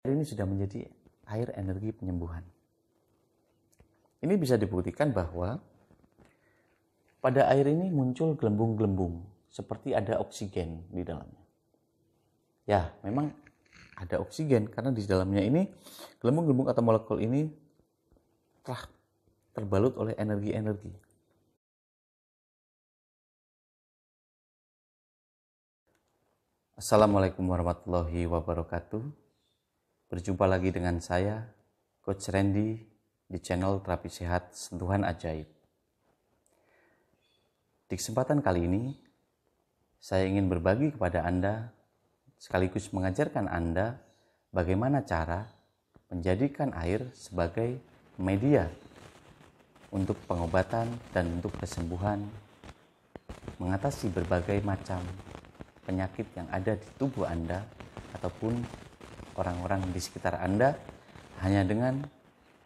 Air ini sudah menjadi air energi penyembuhan. Ini bisa dibuktikan bahwa pada air ini muncul gelembung-gelembung seperti ada oksigen di dalamnya. Ya, memang ada oksigen karena di dalamnya ini gelembung-gelembung atau molekul ini telah terbalut oleh energi-energi. Assalamualaikum warahmatullahi wabarakatuh. Berjumpa lagi dengan saya, Coach Randy, di channel Terapi Sehat Sentuhan Ajaib. Di kesempatan kali ini, saya ingin berbagi kepada Anda, sekaligus mengajarkan Anda bagaimana cara menjadikan air sebagai media untuk pengobatan dan untuk kesembuhan, mengatasi berbagai macam penyakit yang ada di tubuh Anda ataupun orang-orang di sekitar Anda hanya dengan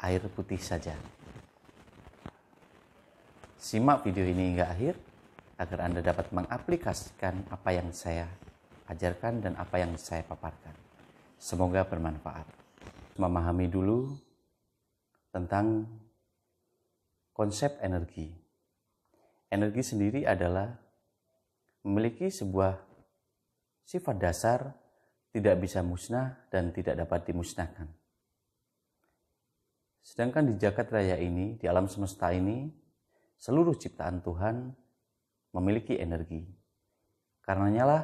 air putih saja. Simak video ini hingga akhir agar Anda dapat mengaplikasikan apa yang saya ajarkan dan apa yang saya paparkan. Semoga bermanfaat. Memahami dulu tentang konsep energi. Energi sendiri adalah memiliki sebuah sifat dasar, tidak bisa musnah dan tidak dapat dimusnahkan. Sedangkan di jagat raya ini, di alam semesta ini, seluruh ciptaan Tuhan memiliki energi. Karenanya lah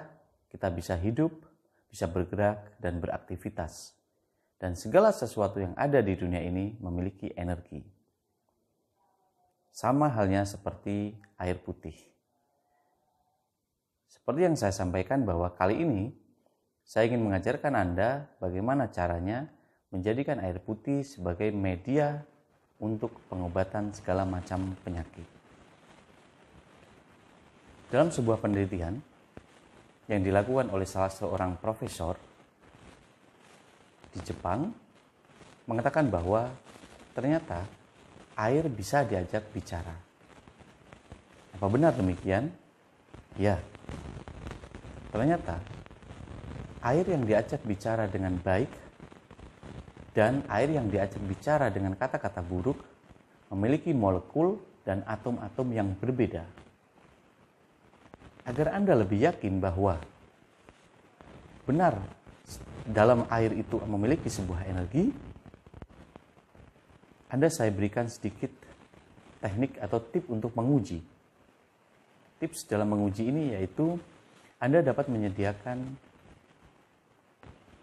kita bisa hidup, bisa bergerak dan beraktivitas. Dan segala sesuatu yang ada di dunia ini memiliki energi. Sama halnya seperti air putih. Seperti yang saya sampaikan bahwa kali ini saya ingin mengajarkan Anda bagaimana caranya menjadikan air putih sebagai media untuk pengobatan segala macam penyakit. Dalam sebuah penelitian yang dilakukan oleh salah seorang profesor di Jepang, mengatakan bahwa ternyata air bisa diajak bicara. Apa benar demikian? Ya, ternyata air yang diajak bicara dengan baik dan air yang diajak bicara dengan kata-kata buruk memiliki molekul dan atom-atom yang berbeda. Agar Anda lebih yakin bahwa benar dalam air itu memiliki sebuah energi, saya berikan sedikit teknik atau tip untuk menguji. Tips dalam menguji ini yaitu Anda dapat menyediakan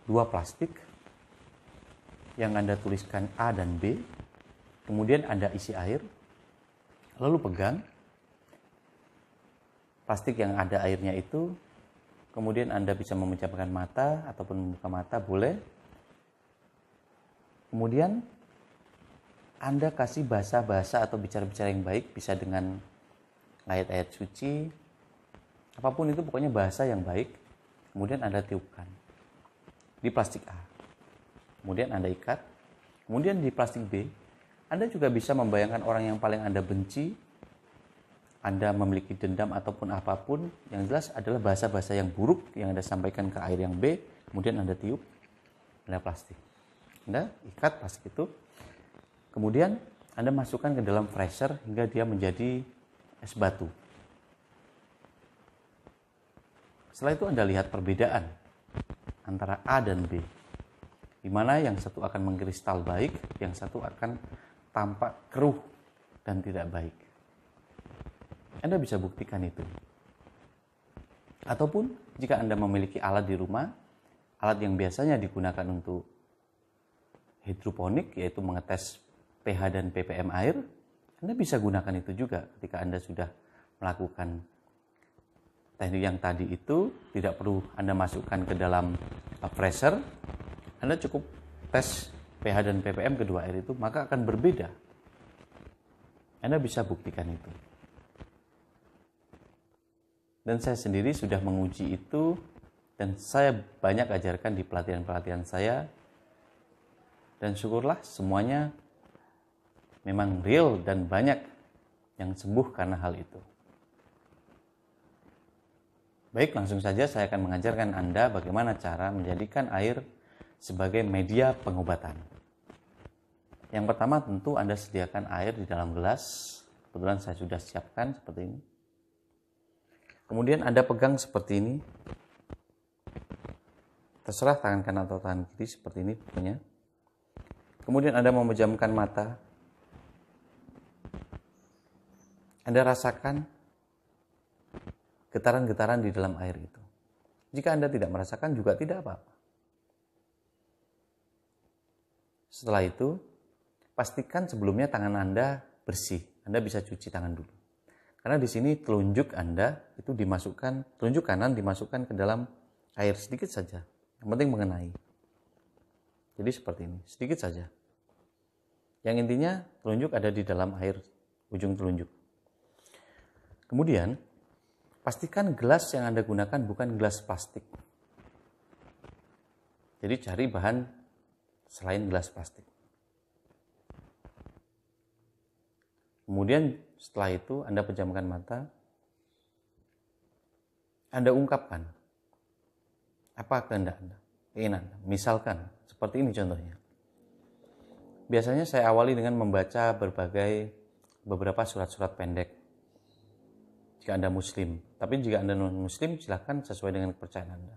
2 plastik yang Anda tuliskan A dan B, kemudian Anda isi air, lalu pegang plastik yang ada airnya itu, kemudian Anda bisa memejamkan mata ataupun membuka mata, boleh. Kemudian Anda kasih bahasa-bahasa atau bicara-bicara yang baik, bisa dengan ayat-ayat suci, apapun itu pokoknya bahasa yang baik, kemudian Anda tiupkan di plastik A. Kemudian Anda ikat. Kemudian di plastik B, Anda juga bisa membayangkan orang yang paling Anda benci, Anda memiliki dendam ataupun apapun, yang jelas adalah bahasa-bahasa yang buruk yang Anda sampaikan ke air yang B, kemudian Anda tiup, Anda plastik. Anda ikat plastik itu, kemudian Anda masukkan ke dalam freezer hingga dia menjadi es batu. Setelah itu Anda lihat perbedaan antara A dan B, di mana yang satu akan mengkristal baik, yang satu akan tampak keruh dan tidak baik. Anda bisa buktikan itu. Ataupun jika Anda memiliki alat di rumah, alat yang biasanya digunakan untuk hidroponik, yaitu mengetes pH dan ppm air, Anda bisa gunakan itu juga ketika Anda sudah melakukan teknik yang tadi itu. Tidak perlu Anda masukkan ke dalam freezer, Anda cukup tes pH dan ppm kedua air itu, maka akan berbeda. Anda bisa buktikan itu. Dan saya sendiri sudah menguji itu, dan saya banyak ajarkan di pelatihan-pelatihan saya, dan syukurlah semuanya memang real dan banyak yang sembuh karena hal itu. Baik, langsung saja saya akan mengajarkan Anda bagaimana cara menjadikan air sebagai media pengobatan. Yang pertama tentu Anda sediakan air di dalam gelas. Kebetulan saya sudah siapkan seperti ini. Kemudian Anda pegang seperti ini. Terserah tangan kanan atau tangan kiri seperti ini pokoknya. Kemudian Anda memejamkan mata. Anda rasakan getaran-getaran di dalam air itu. Jika Anda tidak merasakan juga tidak apa-apa. Setelah itu, pastikan sebelumnya tangan Anda bersih. Anda bisa cuci tangan dulu. Karena di sini telunjuk Anda itu dimasukkan, telunjuk kanan dimasukkan ke dalam air sedikit saja. Yang penting mengenai. Jadi seperti ini, sedikit saja. Yang intinya telunjuk ada di dalam air, ujung telunjuk. Kemudian, pastikan gelas yang Anda gunakan bukan gelas plastik. Jadi cari bahan selain gelas plastik. Kemudian setelah itu Anda pejamkan mata. Anda ungkapkan apa kehendak Anda, keinginan Anda. Misalkan seperti ini contohnya. Biasanya saya awali dengan membaca beberapa surat-surat pendek. Jika Anda Muslim, tapi jika Anda non-Muslim, silakan sesuai dengan kepercayaan Anda.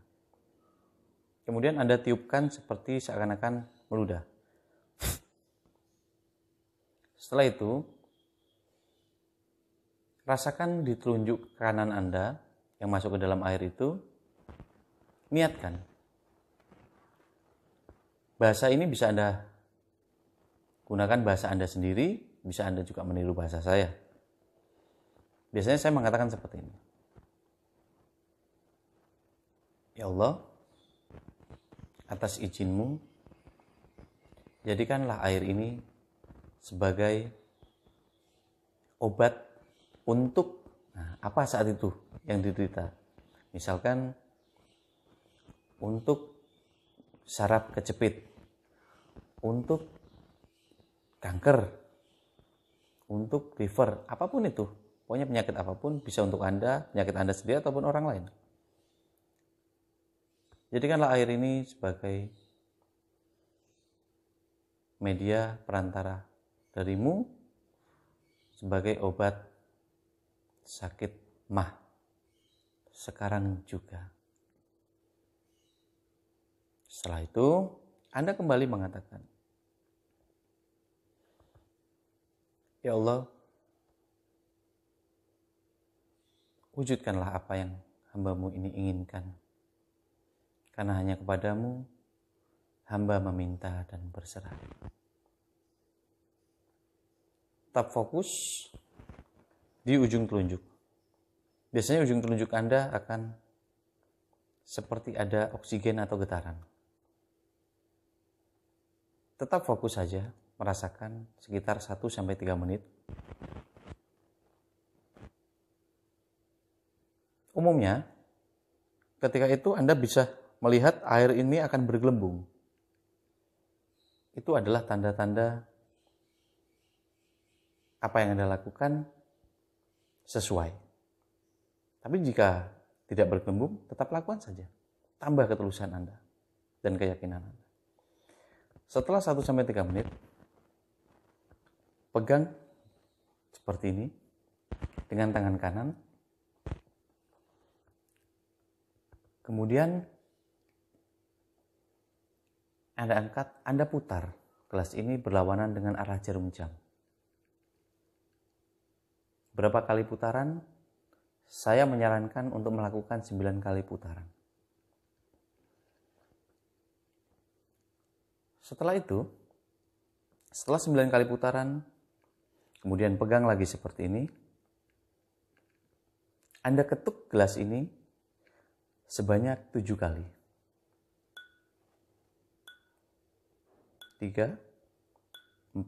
Kemudian Anda tiupkan seperti seakan-akan meludah. Setelah itu, rasakan di telunjuk kanan Anda yang masuk ke dalam air itu, niatkan. Bahasa ini bisa Anda gunakan bahasa Anda sendiri, bisa Anda juga meniru bahasa saya. Biasanya saya mengatakan seperti ini. Ya Allah, atas izin-Mu, jadikanlah air ini sebagai obat untuk apa saat itu yang diderita. Misalkan untuk saraf kejepit, untuk kanker, untuk liver, apapun itu. Pokoknya penyakit apapun bisa untuk Anda, penyakit Anda sendiri ataupun orang lain. Jadikanlah air ini sebagai media perantara darimu sebagai obat sakit mah sekarang juga. Setelah itu, Anda kembali mengatakan, Ya Allah, wujudkanlah apa yang hamba-Mu ini inginkan. Karena hanya kepadamu, hamba meminta dan berserah. Tetap fokus di ujung telunjuk. Biasanya ujung telunjuk Anda akan seperti ada oksigen atau getaran. Tetap fokus saja, merasakan sekitar 1-3 menit. Umumnya, ketika itu Anda bisa melihat air ini akan bergelembung. Itu adalah tanda-tanda apa yang Anda lakukan sesuai. Tapi jika tidak bergelembung, tetap lakukan saja. Tambah ketulusan Anda dan keyakinan Anda. Setelah 1-3 menit, pegang seperti ini dengan tangan kanan. Kemudian Anda angkat, Anda putar gelas ini berlawanan dengan arah jarum jam. Berapa kali putaran? Saya menyarankan untuk melakukan 9 kali putaran. Setelah itu, setelah 9 kali putaran, kemudian pegang lagi seperti ini. Anda ketuk gelas ini sebanyak 7 kali. 3, 4,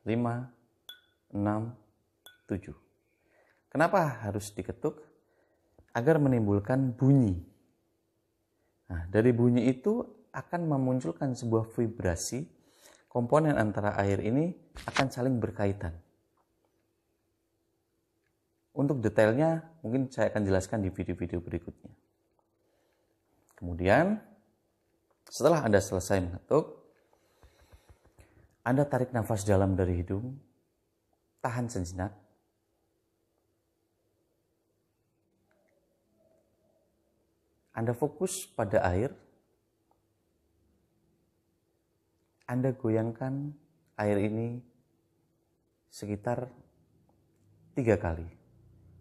5, 6, 7. Kenapa harus diketuk? Agar menimbulkan bunyi. Nah, dari bunyi itu akan memunculkan sebuah vibrasi. Komponen antara air ini akan saling berkaitan. Untuk detailnya mungkin saya akan jelaskan di video-video berikutnya. Kemudian Setelah Anda selesai mengetuk, Anda tarik nafas dalam dari hidung, tahan sejenak. Anda fokus pada air. Anda goyangkan air ini sekitar 3 kali.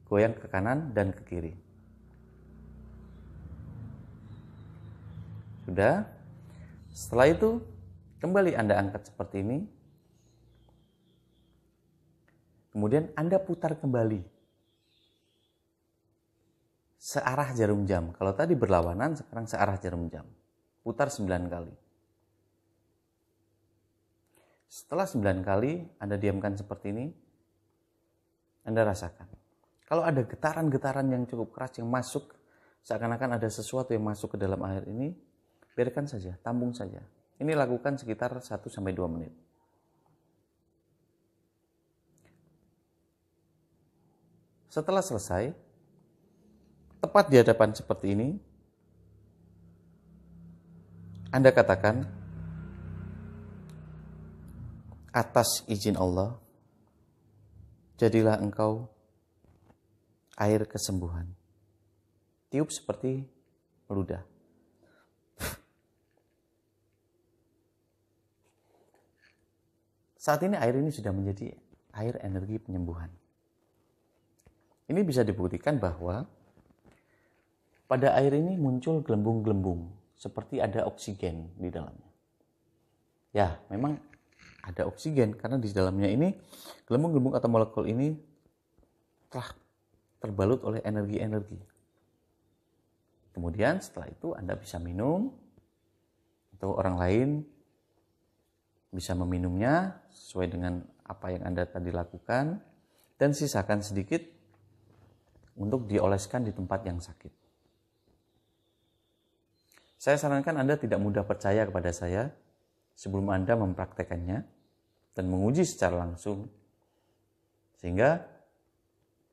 Goyang ke kanan dan ke kiri. Sudah. Setelah itu, kembali Anda angkat seperti ini. Kemudian Anda putar kembali. Searah jarum jam. Kalau tadi berlawanan, sekarang searah jarum jam. Putar 9 kali. Setelah 9 kali, Anda diamkan seperti ini. Anda rasakan. Kalau ada getaran-getaran yang cukup keras yang masuk, seakan-akan ada sesuatu yang masuk ke dalam air ini, biarkan saja, tampung saja. Ini lakukan sekitar 1-2 menit. Setelah selesai, tepat di hadapan seperti ini, Anda katakan, atas izin Allah, jadilah engkau air kesembuhan. Tiup seperti meludah. Saat ini air ini sudah menjadi air energi penyembuhan. Ini bisa dibuktikan bahwa pada air ini muncul gelembung-gelembung, seperti ada oksigen di dalamnya. Ya, memang ada oksigen karena di dalamnya ini gelembung-gelembung atau molekul ini telah terbalut oleh energi-energi. Kemudian setelah itu Anda bisa minum, atau orang lain bisa meminumnya sesuai dengan apa yang Anda tadi lakukan, dan sisakan sedikit untuk dioleskan di tempat yang sakit. Saya sarankan Anda tidak mudah percaya kepada saya sebelum Anda mempraktekannya dan menguji secara langsung. Sehingga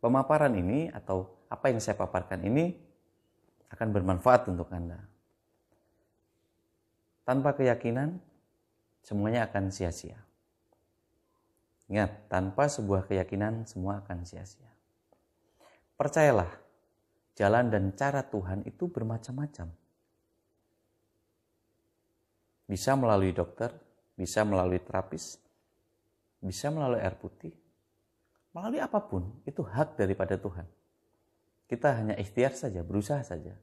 pemaparan ini atau apa yang saya paparkan ini akan bermanfaat untuk Anda. Tanpa keyakinan, semuanya akan sia-sia. Ingat, tanpa sebuah keyakinan, semua akan sia-sia. Percayalah, jalan dan cara Tuhan itu bermacam-macam. Bisa melalui dokter, bisa melalui terapis, bisa melalui air putih, melalui apapun, itu hak daripada Tuhan. Kita hanya ikhtiar saja, berusaha saja.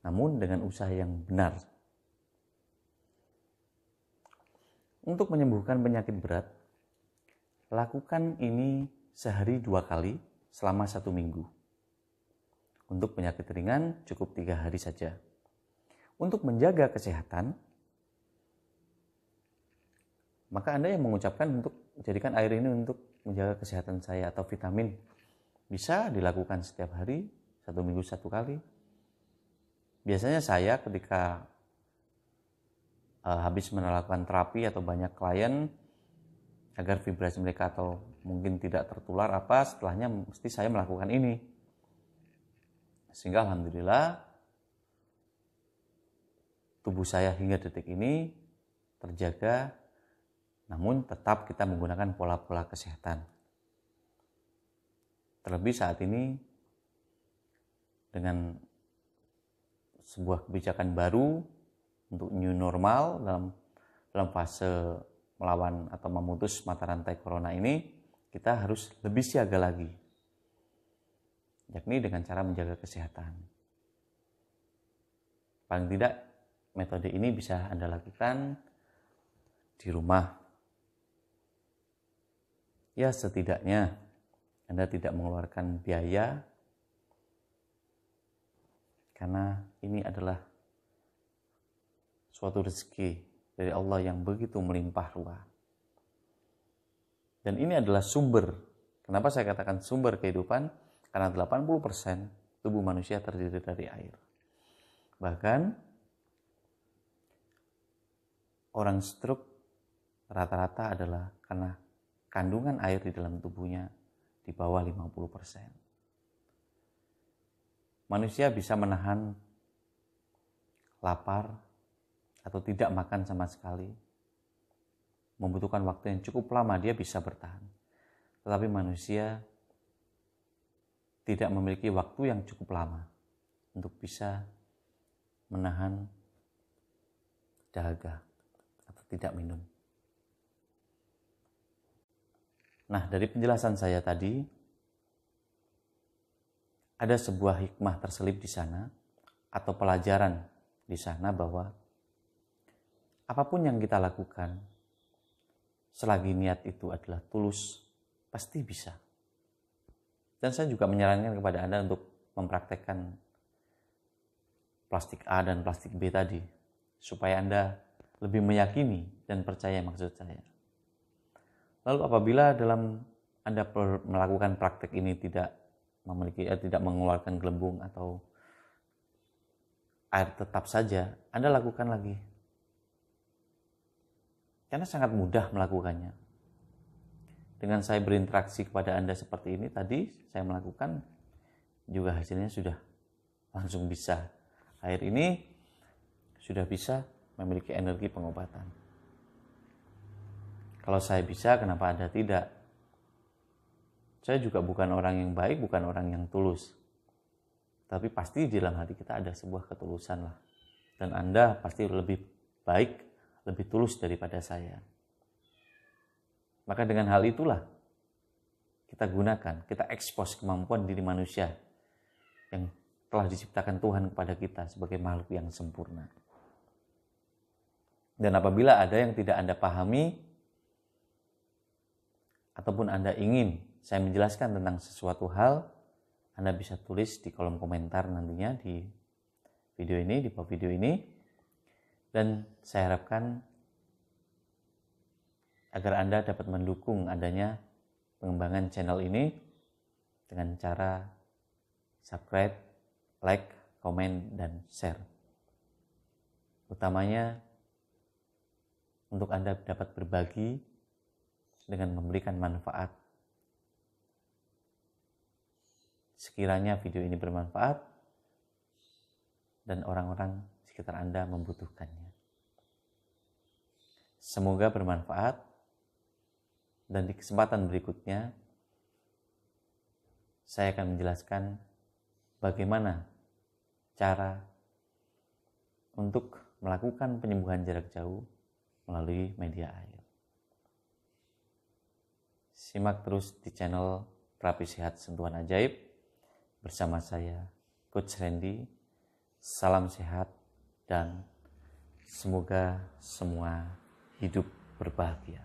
Namun dengan usaha yang benar. Untuk menyembuhkan penyakit berat, lakukan ini sehari 2 kali selama 1 minggu. Untuk penyakit ringan cukup 3 hari saja. Untuk menjaga kesehatan, maka Anda yang mengucapkan untuk jadikan air ini untuk menjaga kesehatan saya atau vitamin, bisa dilakukan setiap hari, 1 minggu 1 kali. Biasanya saya ketika habis melakukan terapi atau banyak klien, agar vibrasi mereka atau mungkin tidak tertular setelahnya mesti saya melakukan ini. Sehingga alhamdulillah tubuh saya hingga detik ini terjaga, namun tetap kita menggunakan pola-pola kesehatan. Terlebih saat ini dengan sebuah kebijakan baru untuk new normal dalam fase melawan atau memutus mata rantai corona ini, kita harus lebih siaga lagi, yakni dengan cara menjaga kesehatan. Paling tidak metode ini bisa Anda lakukan di rumah. Ya, setidaknya Anda tidak mengeluarkan biaya, karena ini adalah suatu rezeki dari Allah yang begitu melimpah ruah. Dan ini adalah sumber. Kenapa saya katakan sumber kehidupan? Karena 80% tubuh manusia terdiri dari air. Bahkan orang stroke rata-rata adalah karena kandungan air di dalam tubuhnya di bawah 50%. Manusia bisa menahan lapar atau tidak makan sama sekali, membutuhkan waktu yang cukup lama dia bisa bertahan. Tetapi manusia tidak memiliki waktu yang cukup lama untuk bisa menahan dahaga atau tidak minum. Nah, dari penjelasan saya tadi, ada sebuah hikmah terselip di sana atau pelajaran di sana bahwa apapun yang kita lakukan, selagi niat itu adalah tulus, pasti bisa. Dan saya juga menyarankan kepada Anda untuk mempraktekkan plastik A dan plastik B tadi, supaya Anda lebih meyakini dan percaya maksud saya. Lalu apabila dalam Anda melakukan praktek ini tidak mengeluarkan gelembung atau air tetap saja, Anda lakukan lagi. Karena sangat mudah melakukannya. Dengan saya berinteraksi kepada Anda seperti ini tadi, saya melakukan, juga hasilnya sudah langsung bisa. Air ini sudah bisa memiliki energi pengobatan. Kalau saya bisa, kenapa Anda tidak? Saya juga bukan orang yang baik, bukan orang yang tulus. Tapi pasti di dalam hati kita ada sebuah ketulusan lah. Dan Anda pasti lebih baik, lebih tulus daripada saya. Maka dengan hal itulah kita gunakan, kita ekspos kemampuan diri manusia yang telah diciptakan Tuhan kepada kita sebagai makhluk yang sempurna. Dan apabila ada yang tidak Anda pahami, ataupun Anda ingin saya menjelaskan tentang sesuatu hal, Anda bisa tulis di kolom komentar nantinya di video ini, di bawah video ini. Dan saya harapkan agar Anda dapat mendukung adanya pengembangan channel ini dengan cara subscribe, like, komen, dan share. Utamanya untuk Anda dapat berbagi dengan memberikan manfaat. Sekiranya video ini bermanfaat dan orang-orang sekitar Anda membutuhkannya. Semoga bermanfaat. Dan di kesempatan berikutnya, saya akan menjelaskan bagaimana cara untuk melakukan penyembuhan jarak jauh melalui media air. Simak terus di channel Terapi Sehat Sentuhan Ajaib bersama saya, Coach Randy. Salam sehat dan semoga semua hidup berbahagia.